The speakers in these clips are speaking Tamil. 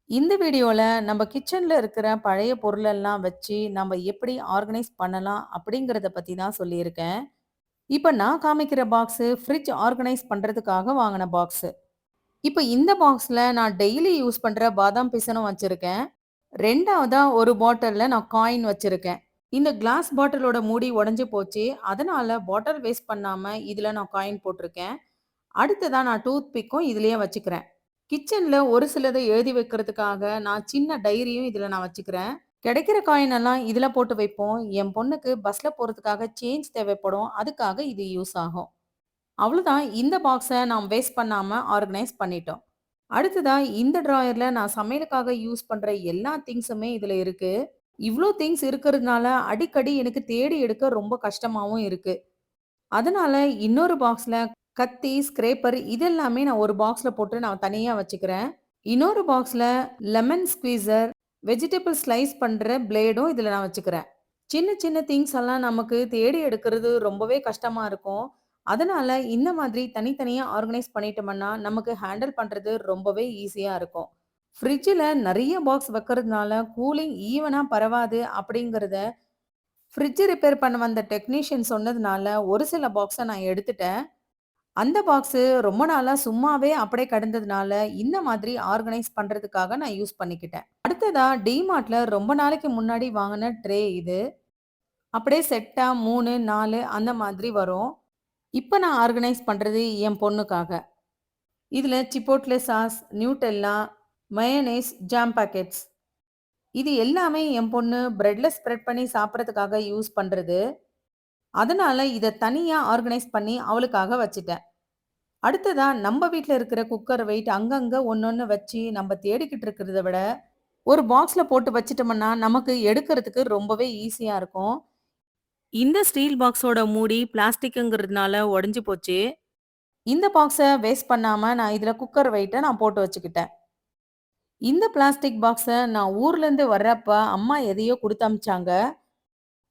இந்த வீடியோல நம்ம கிச்சன்ல இருக்கிற பழைய பொருளெல்லாம் வச்சு நம்ம எப்படி ஆர்கனைஸ் பண்ணலாம் அப்படிங்கிறத பத்தி தான் சொல்லியிருக்கேன். இப்ப நான் காமிக்கிற பாக்ஸ் ஃப்ரிட்ஜ் ஆர்கனைஸ் பண்றதுக்காக வாங்கின பாக்ஸ். இப்ப இந்த பாக்ஸ்ல நான் டெய்லி யூஸ் பண்ற பாதாம் பிசினும் வச்சிருக்கேன். ரெண்டாவதா ஒரு பாட்டில்ல நான் காயின் வச்சிருக்கேன். இந்த கிளாஸ் பாட்டிலோட மூடி உடைஞ்சு போச்சு. அதனால பாட்டில் வேஸ்ட் பண்ணாம இதுல நான் காயின் போட்டிருக்கேன். அடுத்ததா நான் டூத் பிக்கும் இதுலயே வச்சுக்கிறேன். கிச்சன்ல ஒரு சிலத எழுதி வைக்கிறதுக்காக நான் சின்ன டைரியும் இதுல நான் வச்சுக்கிறேன். கிடைக்கிற காயின் எல்லாம் இதுல போட்டு வைப்போம். என் பொண்ணுக்கு பஸ்ல போறதுக்காக சேஞ்ச் தேவைப்படும். அதுக்காக இது யூஸ் ஆகும். அவ்வளவுதான். இந்த பாக்ஸ நாம் வேஸ்ட் பண்ணாம ஆர்கனைஸ் பண்ணிட்டோம். அடுத்ததா இந்த டிராயர்ல நான் சமையலுக்காக யூஸ் பண்ற எல்லா திங்ஸுமே இதுல இருக்கு. இவ்ளோ திங்ஸ் இருக்கிறதுனால அடிக்கடி எனக்கு தேடி எடுக்க ரொம்ப கஷ்டமாவும் இருக்கு. அதனால இன்னொரு பாக்ஸ்ல கத்தி, ஸ்க்ரேப்பர் இதெல்லாமே நான் ஒரு பாக்ஸ்ல போட்டு நான் தனியா வச்சுக்கிறேன். இன்னொரு பாக்ஸ்ல லெமன் ஸ்க்வீசர், வெஜிடபிள் ஸ்லைஸ் பண்ற பிளேடும் இதுல நான் வச்சுக்கிறேன். சின்ன சின்ன திங்ஸ் எல்லாம் நமக்கு தேடி எடுக்கிறது ரொம்பவே கஷ்டமா இருக்கும். அதனால இந்த மாதிரி தனித்தனியா ஆர்கனைஸ் பண்ணிட்டோம்னா, நமக்கு ஹேண்டில் பண்றது ரொம்பவே ஈஸியா இருக்கும். ஃப்ரிட்ஜ்ல நெறைய பாக்ஸ் வைக்கிறதுனால கூலிங் ஈவனா பரவாது அப்படிங்கிறத ஃப்ரிட்ஜ் ரிப்பேர் பண்ண வந்த டெக்னீஷியன் சொன்னதுனால ஒரு சில பாக்ஸ நான் எடுத்துட்டேன். அந்த பாக்ஸு ரொம்ப நாளா சும்மாவே அப்படியே கிடந்ததுனால, இந்த மாதிரி ஆர்கனைஸ் பண்றதுக்காக நான் யூஸ் பண்ணிக்கிட்டேன். அடுத்ததா டிமார்ட்ல ரொம்ப நாளைக்கு முன்னாடி வாங்குன ட்ரே இது. அப்படியே செட்டா 3, 4 அந்த மாதிரி வரும். இப்ப நான் ஆர்கனைஸ் பண்றது என் பொண்ணுக்காக. இதுல Chipotle sauce, Nutella, mayonnaise, jam packets இது எல்லாமே என் பொண்ணு பிரெட்ல ஸ்ப்ரெட் பண்ணி சாப்பிடறதுக்காக யூஸ் பண்றது. அதனால இத தனியா ஆர்கனைஸ் பண்ணி அவளுக்காக வச்சுட்டேன். அடுத்ததா நம்ம வீட்ல இருக்கிற குக்கர் வெயிட் அங்கங்க ஒண்ணொண்ணு வச்சு நம்ம தேடிக்கிட்டு இருக்கிறத விட, ஒரு பாக்ஸ்ல போட்டு வச்சுட்டோம்னா, நமக்கு எடுக்கிறதுக்கு ரொம்பவே ஈஸியா இருக்கும். இந்த ஸ்டீல் பாக்ஸோட மூடி பிளாஸ்டிக்குங்கிறதுனால உடைஞ்சு போச்சு. இந்த பாக்ஸ வேஸ்ட் பண்ணாம நான் இதுல குக்கர் வெயிட்ட நான் போட்டு வச்சுக்கிட்டேன். இந்த பிளாஸ்டிக் பாக்ஸ நான் ஊர்லேருந்து வர்றப்ப அம்மா எதையோ குடுத்து அனுப்பிச்சாங்க.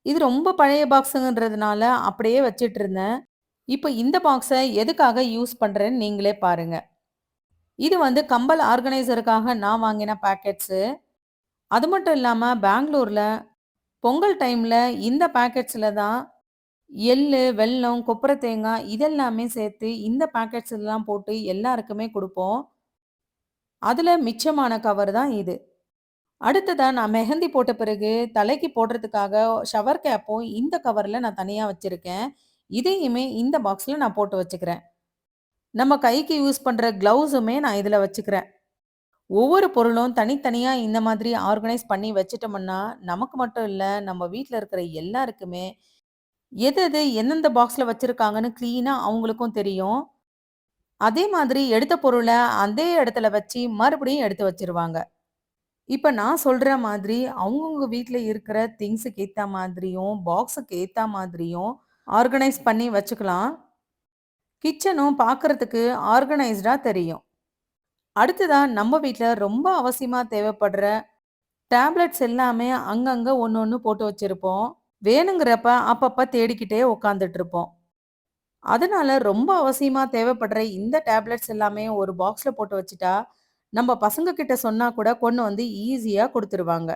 இது ரொம்ப பழைய பாக்ஸுங்கன்றதுனால அப்படியே வச்சுட்டு இருந்தேன். இப்ப இந்த பாக்ஸ எதுக்காக யூஸ் பண்றேன்னு நீங்களே பாருங்க. இது வந்து கம்பல் ஆர்கனைசருக்காக நான் வாங்கின பாக்கெட்ஸு. அது மட்டும் இல்லாம பெங்களூர்ல பொங்கல் டைம்ல இந்த பாக்கெட்ஸ்ல தான் எள்ளு, வெல்லம், கொப்பரை தேங்காய் இதெல்லாமே சேர்த்து இந்த பாக்கெட்ஸ்லாம் போட்டு எல்லாருக்குமே குடுப்போம். அதுல மிச்சமான கவர் தான் இது. அடுத்ததா நான் மெஹந்தி போட்ட பிறகு தலைக்கு போடுறதுக்காக ஷவர் கேப்பும் இந்த கவர்ல நான் தனியா வச்சிருக்கேன். இதையுமே இந்த பாக்ஸ்ல நான் போட்டு வச்சுக்கிறேன். நம்ம கைக்கு யூஸ் பண்ற கிளவுஸுமே நான் இதுல வச்சுக்கிறேன். ஒவ்வொரு பொருளும் தனித்தனியா இந்த மாதிரி ஆர்கனைஸ் பண்ணி வச்சுட்டோம்னா, நமக்கு மட்டும் இல்ல, நம்ம வீட்ல இருக்கிற எல்லாருக்குமே எது எது எந்தெந்த பாக்ஸ்ல வச்சிருக்காங்கன்னு கிளீனா அவங்களுக்கும் தெரியும். அதே மாதிரி எடுத்த பொருள அதே இடத்துல வச்சு மறுபடியும் எடுத்து வச்சுருவாங்க. இப்ப நான் சொல்ற மாதிரி அவங்கவங்க வீட்ல இருக்கிற திங்ஸுக்கு ஏத்த மாதிரியும், பாக்ஸுக்கு ஏத்த மாதிரியும் ஆர்கனைஸ் பண்ணி வச்சுக்கலாம். கிச்சனும் பார்க்கறதுக்கு ஆர்கனைஸ்டா தெரியும். அடுத்ததா நம்ம வீட்ல ரொம்ப அவசியமா தேவைப்படுற டேப்லெட்ஸ் எல்லாமே அங்கங்க ஒண்ணு ஒண்ணு போட்டு வச்சிருப்போம். வேணுங்கிறப்ப அப்பப்ப தேடிக்கிட்டே உட்காந்துட்டு இருப்போம். அதனால ரொம்ப அவசியமா தேவைப்படுற இந்த டேப்லெட்ஸ் எல்லாமே ஒரு பாக்ஸ்ல போட்டு வச்சுட்டா, நம்ம பசங்க கிட்ட சொன்னா கூட கொண்டு வந்து ஈஸியா குடுத்துருவாங்க.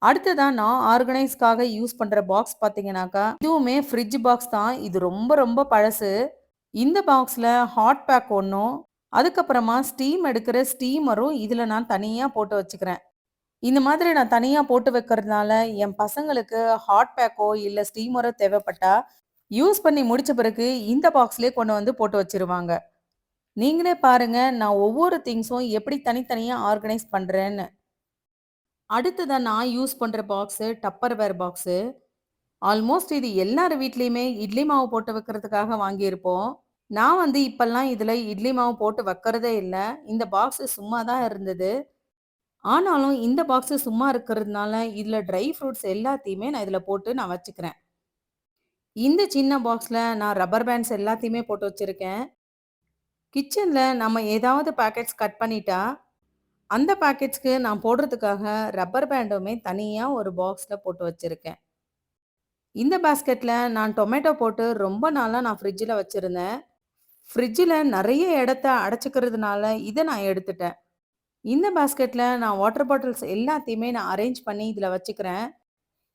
அடுத்ததா நான் ஆர்கனைஸ்க்காக யூஸ் பண்ற பாக்ஸ் பார்த்தீங்கன்னாக்கா, இதுவுமே ஃப்ரிட்ஜ் பாக்ஸ் தான். இது ரொம்ப ரொம்ப பழசு. இந்த பாக்ஸ்ல ஹாட் பேக் ஒண்ணும், அதுக்கப்புறமா ஸ்டீம் எடுக்கிற ஸ்டீமரும் இதுல நான் தனியா போட்டு வச்சுக்கிறேன். இந்த மாதிரி நான் தனியா போட்டு வைக்கிறதுனால, என் பசங்களுக்கு ஹாட் பேக்கோ இல்ல ஸ்டீமரோ தேவைப்பட்டா, யூஸ் பண்ணி முடிச்ச பிறகு இந்த பாக்ஸ்லயே கொண்டு வந்து போட்டு வச்சுருவாங்க. நீங்களே பாருங்க, நான் ஒவ்வொரு திங்ஸும் எப்படி தனித்தனியா ஆர்கனைஸ் பண்றேன்னு. அடுத்ததா நான் யூஸ் பண்ற பாக்ஸு டப்பர்வேர் பாக்ஸு. ஆல்மோஸ்ட் இது எல்லார் வீட்லயுமே இட்லி மாவு போட்டு வைக்கிறதுக்காக வாங்கியிருப்போம். நான் வந்து இப்பல்லாம் இதுல இட்லி மாவு போட்டு வைக்கிறதே இல்ல. இந்த பாக்ஸ் சும்மா தான் இருந்தது. ஆனாலும் இந்த பாக்ஸ் சும்மா இருக்கிறதுனால, இதுல ட்ரை ஃப்ரூட்ஸ் எல்லாத்தையுமே நான் இதுல போட்டு நான் வச்சுக்கிறேன். இந்த சின்ன பாக்ஸ்ல நான் ரப்பர் பேண்ட்ஸ் எல்லாத்தையுமே போட்டு வச்சிருக்கேன். கிச்சன்ல நம்ம ஏதாவது பாக்கெட்ஸ் கட் பண்ணிட்டா, அந்த பாக்கெட்ஸ்க்கு நான் போடுறதுக்காக ரப்பர் பேண்டுமே தனியா ஒரு பாக்ஸ்ல போட்டு வச்சிருக்கேன். இந்த பாஸ்கெட்ல நான் டொமேட்டோ போட்டு ரொம்ப நாளா நான் ஃப்ரிட்ஜ்ல வச்சிருந்தேன். ஃப்ரிட்ஜ்ல நெறைய இடத்த அடைச்சுக்கிறதுனால இத நான் எடுத்துட்டேன். இந்த பாஸ்கெட்ல நான் வாட்டர் பாட்டில்ஸ் எல்லாத்தையுமே நான் அரேஞ்ச் பண்ணி இதில வச்சுக்கிறேன்.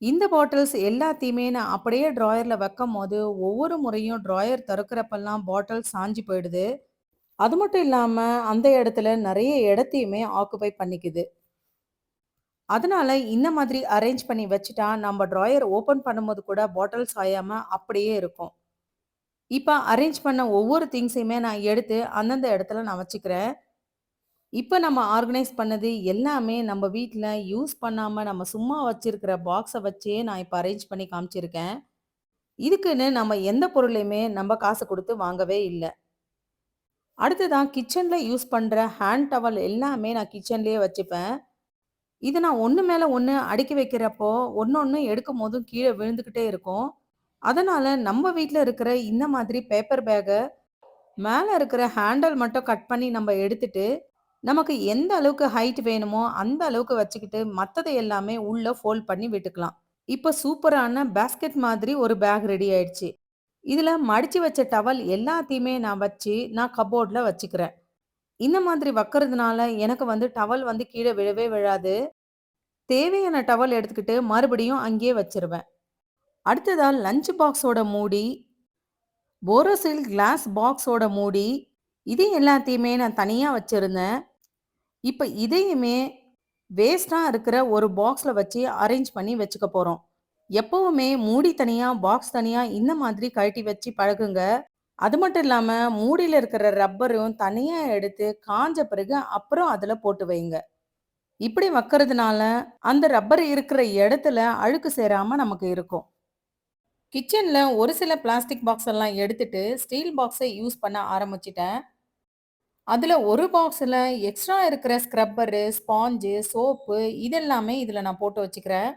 இந்த பாட்டில்ஸ் எல்லாத்தையுமே நான் அப்படியே ட்ராயர்ல வைக்கும்போது, ஒவ்வொரு முறையும் ட்ராயர் தொறக்கிறப்பலாம் பாட்டில் சாஞ்சு போயிடுது. அது மட்டும் இல்லாம, அந்த இடத்துல நெறைய இடத்தையுமே ஆக்குபை பண்ணிக்குது. அதனால இந்த மாதிரி அரேஞ்ச் பண்ணி வச்சுட்டா, நம்ம ட்ராயர் ஓப்பன் பண்ணும்போது கூட பாட்டில் சாயாம அப்படியே இருக்கும். இப்ப அரேஞ்ச் பண்ண ஒவ்வொரு திங்ஸையுமே நான் எடுத்து அந்தந்த இடத்துல நான் வச்சுக்கிறேன். இப்ப நம்ம ஆர்கனைஸ் பண்ணது எல்லாமே நம்ம வீட்ல யூஸ் பண்ணாம நம்ம சும்மா வச்சிருக்கிற பாக்ஸ வச்சே நான் இப்ப அரேஞ்ச் பண்ணி காமிச்சிருக்கேன். இதுக்குன்னு நம்ம எந்த பொருளையுமே நம்ம காசு குடுத்து வாங்கவே இல்ல. அடுத்ததா கிச்சன்ல யூஸ் பண்ற ஹேண்ட் டவல் எல்லாமே நான் கிச்சன்லயே வச்சுப்பேன். இத நான் ஒண்ணு மேல ஒண்ணு அடுக்கி வைக்கிறப்போ, ஒண்ணொண்ணு எடுக்கும்போதும் கீழ விழுந்துகிட்டே இருக்கும். அதனால நம்ம வீட்ல இருக்கிற இந்த மாதிரி பேப்பர் பேக்க மேல இருக்கிற ஹேண்டல் மட்டும் கட் பண்ணி நம்ம எடுத்துட்டு, நமக்கு எந்த அளவுக்கு ஹைட் வேணுமோ அந்த அளவுக்கு வச்சுக்கிட்டு, மத்தது எல்லாமே உள்ள ஃபோல்ட் பண்ணி விட்டுக்கலாம். இப்ப சூப்பரான பாஸ்கெட் மாதிரி ஒரு பேக் ரெடி ஆயிடுச்சு. இதுல மடிச்சு வச்ச டவல் எல்லாத்தையுமே நான் வச்சு, நான் கப்போர்ட்ல வச்சுக்கிறேன். இந்த மாதிரி வைக்கிறதுனால எனக்கு வந்து டவல் வந்து கீழ விழவே விழாது. தேவையான டவல் எடுத்துக்கிட்டு மறுபடியும் அங்கேயே வச்சிருவேன். அடுத்ததா லஞ்ச் பாக்ஸோட மூடி, போரோசில் கிளாஸ் பாக்ஸோட மூடி, இது எல்லாத்தையுமே நான் தனியா வச்சிருந்தேன். இப்ப இதையுமே வேஸ்ட்டா இருக்கிற ஒரு பாக்ஸ்ல வச்சு அரேஞ்ச் பண்ணி வச்சுக்க போறோம். எப்பவுமே மூடி தனியா, பாக்ஸ் தனியா இந்த மாதிரி கழட்டி வச்சு பழகுங்க. அது மட்டும் இல்லாம மூடியில இருக்கிற ரப்பரும் தனியா எடுத்து காஞ்ச பிறகு அப்புறம் அதுல போட்டு வைங்க. இப்படி வைக்கிறதுனால அந்த ரப்பர் இருக்கிற இடத்துல அழுக்கு சேராம நமக்கு இருக்கும். கிச்சன்ல ஒரு சில பிளாஸ்டிக் பாக்ஸ் எல்லாம் எடுத்துட்டு ஸ்டீல் பாக்ஸை யூஸ் பண்ண ஆரம்பிச்சிட்டேன். அதுல ஒரு பாக்ஸ்ல எக்ஸ்ட்ரா இருக்கிற ஸ்க்ரப்பரு, ஸ்பாஞ்சு, சோப்பு இதெல்லாமே இதுல நான் போட்டு வச்சுக்கிறேன்.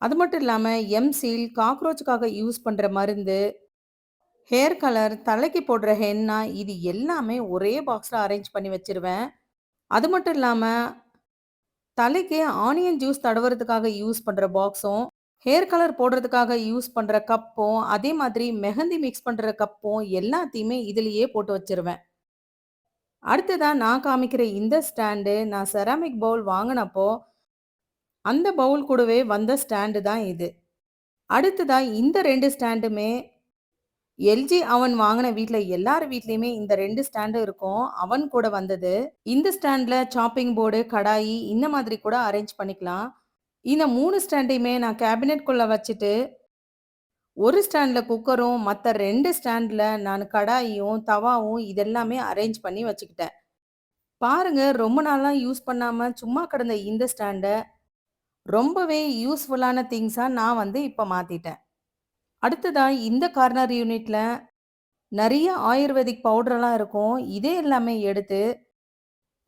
அது மட்டும் இல்லாம எம்-சீல், காக்ரோச்சுக்காக யூஸ் பண்ற மருந்து, ஹேர் கலர், தலைக்கு போடுற ஹென்னா இது எல்லாமே ஒரே பாக்ஸ்ல அரேஞ்ச் பண்ணி வச்சிருவேன். அது மட்டும் இல்லாம தலைக்கு ஆனியன் ஜூஸ் தடவுறதுக்காக யூஸ் பண்ற பாக்ஸும், ஹேர் கலர் போடுறதுக்காக யூஸ் பண்ற கப்பும், அதே மாதிரி மெஹந்தி மிக்ஸ் பண்ற கப்பும் எல்லாத்தையுமே இதிலேயே போட்டு வச்சிருவேன். அடுத்ததா நான் காமிக்கிற இந்த ஸ்டாண்டு நான் செராமிக் பவுல் வாங்குனப்போ, அந்த பவுல் கூடவே வந்த ஸ்டாண்டு தான் இது. அடுத்ததா இந்த 2 ஸ்டாண்டுமே எல்ஜி அவன் வாங்குன வீட்ல எல்லார் வீட்லயுமே இந்த 2 ஸ்டாண்டும் இருக்கும். அவன் கூட வந்தது. இந்த ஸ்டாண்ட்ல சாப்பிங் போர்டு, கடாயி இந்த மாதிரி கூட அரேஞ்ச் பண்ணிக்கலாம். இந்த 3 ஸ்டாண்டையுமே நான் கேபினெட்குள்ள வச்சுட்டு, ஒரு ஸ்டாண்ட்ல குக்கரும், மத்த 2 ஸ்டாண்ட்ல நான் கடாயும், தவாவும் இதெல்லாமே அரேஞ்ச் பண்ணி வச்சுக்கிட்டேன். பாருங்க ரொம்ப நாளா யூஸ் பண்ணாம சும்மா கிடந்த இந்த ஸ்டாண்ட ரொம்பவே யூஸ்ஃபுல்லான திங்ஸா நான் வந்து இப்ப மாத்திட்டேன். அடுத்ததா இந்த கார்னர் யூனிட்ல நெறைய ஆயுர்வேதிக் பவுடர்லாம் இருக்கும். இதே எல்லாமே எடுத்து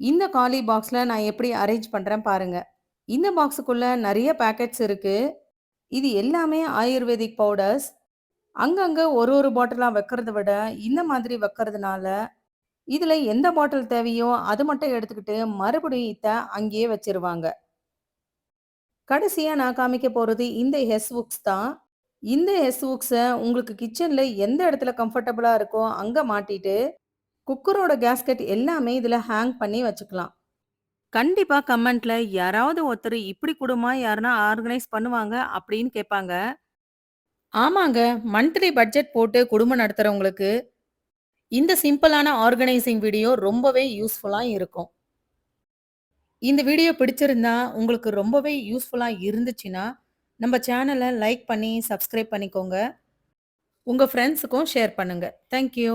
இந்த காலி பாக்ஸ்ல நான் எப்படி அரேஞ்ச் பண்றேன் பாருங்க. இந்த பாக்ஸுக்குள்ள நெறைய பாக்கெட்ஸ் இருக்கு. இது எல்லாமே ஆயுர்வேதிக் பவுடர்ஸ். அங்கங்க ஒரு ஒரு பாட்டிலா வைக்கிறத விட, இந்த மாதிரி வைக்கிறதுனால, இதுல எந்த பாட்டில் தேவையோ அது மட்டும் எடுத்துக்கிட்டு மறுபடியும் அங்கேயே வச்சிருவாங்க. கடைசியா நான் காமிக்க போறது இந்த ஹெஸ் ஹுக்ஸ் தான். இந்த ஹெஸ் ஹுக்ஸ உங்களுக்கு கிச்சன்ல எந்த இடத்துல கம்ஃபர்டபுளா இருக்கோ அங்க மாட்டிட்டு, குக்கரோட கேஸ்கெட் எல்லாமே இதுல ஹேங் பண்ணி வச்சுக்கலாம். கண்டிப்பா கமெண்ட்ல யாராவது ஒருத்தர் இப்படி குடும்மா யாருன்னா ஆர்கனைஸ் பண்ணுவாங்க அப்படின்னு கேட்பாங்க. ஆமாங்க. மந்த்லி பட்ஜெட் போட்டு குடும்பம் நடத்துறவங்களுக்கு இந்த சிம்பிளான ஆர்கனைசிங் வீடியோ ரொம்பவே யூஸ்ஃபுல்லா இருக்கும். இந்த வீடியோ பிடிச்சிருந்தா உங்களுக்கு ரொம்பவே யூஸ்ஃபுல்லா இருந்துச்சுன்னா, நம்ம சேனல லைக் பண்ணி சப்ஸ்கிரைப் பண்ணிக்கோங்க. உங்க ஃப்ரெண்ட்ஸுக்கும் ஷேர் பண்ணுங்க. Thank you.